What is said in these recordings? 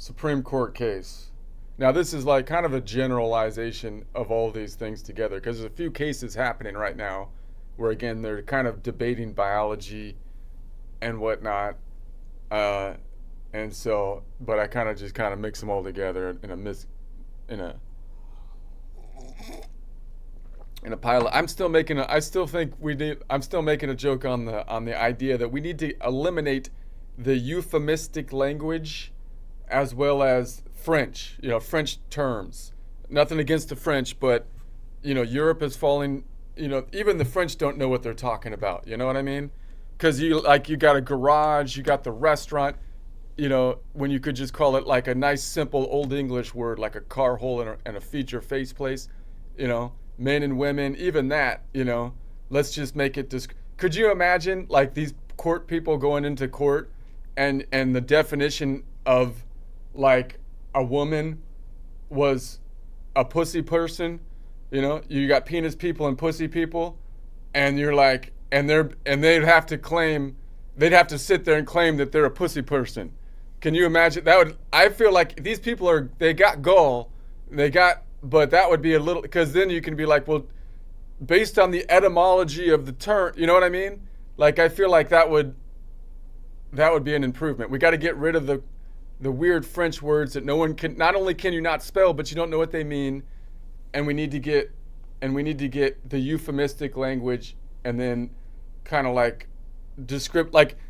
Supreme Court case. Now, this is like kind of a generalization of all these things together because there's a few cases happening right now where, again, they're kind of debating biology and whatnot. Uh, and so, but I kind of just kind of mix them all together in a in a pile. I'm still making I still think we need. I'm still making a joke on the idea that we need to eliminate the euphemistic language as well as French. French terms. Nothing against the French, but Europe is falling. Even the French don't know what they're talking about. You know what I mean? Because you got a garage, you got the restaurant. When you could just call it like a nice simple old English word like a car hole and a feature face place. Men and women, even that. Let's just make it. Could you imagine like these court people going into court and the definition of like a woman was a pussy person? You got penis people and pussy people, and you're like, and they'd have to sit there and claim that they're a pussy person. Can you imagine that? I feel like these people they got gall, but that would be a little, because then you can be like, well, based on the etymology of the term, you know what I mean? Like, I feel like that would be an improvement. We got to get rid of the weird French words that no one can, not only can you not spell, but you don't know what they mean. And we need to get the euphemistic language, and then kind of like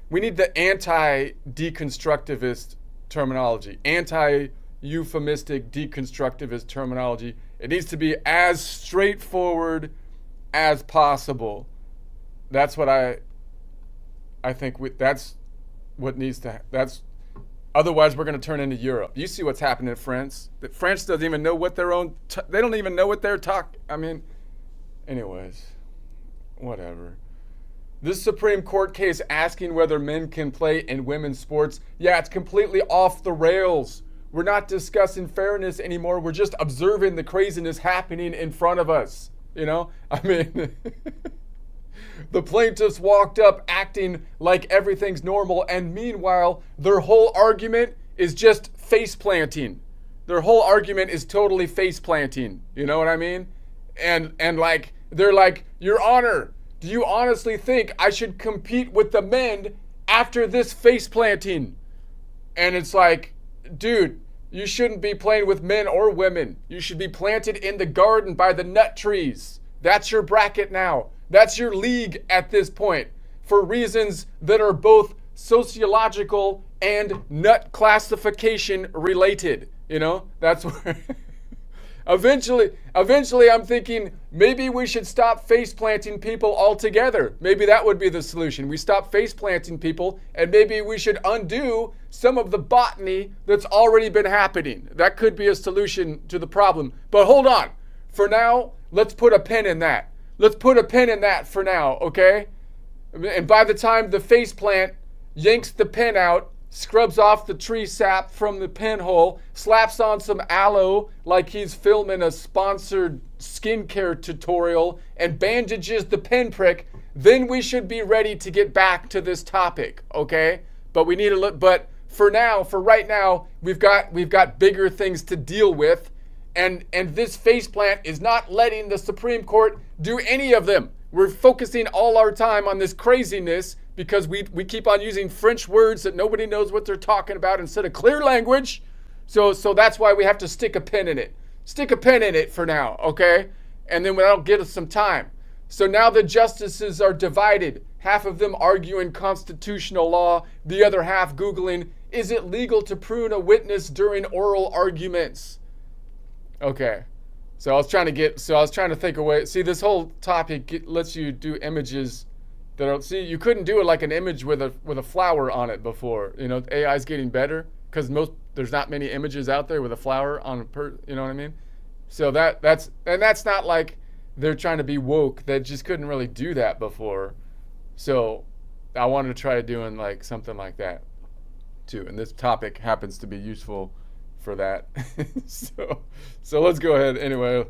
we need the anti-deconstructivist terminology, anti-euphemistic deconstructivist terminology. It needs to be as straightforward as possible. That's what I think that's what needs to, otherwise we're going to turn into Europe. You see what's happening in France. France doesn't even know what they don't even know what they're talking. I mean, anyways, whatever. This Supreme Court case asking whether men can play in women's sports, yeah, it's completely off the rails. We're not discussing fairness anymore. We're just observing the craziness happening in front of us. I mean, the plaintiffs walked up acting like everything's normal, and meanwhile, their whole argument is just face planting. Their whole argument is totally face planting. You know what I mean? And like, they're like, Your Honor, do you honestly think I should compete with the men after this face planting? And it's like, dude, you shouldn't be playing with men or women. You should be planted in the garden by the nut trees. That's your bracket now. That's your league at this point, for reasons that are both sociological and nut classification related. That's where eventually I'm thinking maybe we should stop face planting people altogether. Maybe that would be the solution. We stop face planting people, and maybe we should undo some of the botany that's already been happening. That could be a solution to the problem. But hold on. For now, let's put a pin in that. Let's put a pin in that for now, okay? And by the time the face plant yanks the pin out, scrubs off the tree sap from the pinhole, slaps on some aloe like he's filming a sponsored skincare tutorial, and bandages the pinprick, then we should be ready to get back to this topic, okay? But we need to look. But for right now, we've got bigger things to deal with, and this faceplant is not letting the Supreme Court do any of them. We're focusing all our time on this craziness because we keep on using French words that nobody knows what they're talking about instead of clear language. So that's why we have to stick a pin in it. Stick a pin in it for now, okay? And then that'll get us some time. So now the justices are divided. Half of them arguing constitutional law, the other half Googling, is it legal to prune a witness during oral arguments? Okay. So I was trying to think away. See, this whole topic lets you do images that are, you couldn't do it like an image with a flower on it before. AI's getting better because there's not many images out there with a flower on you know what I mean? So that's not like they're trying to be woke. They just couldn't really do that before. So I wanted to try doing like something like that too. And this topic happens to be useful for that. So let's go ahead anyway.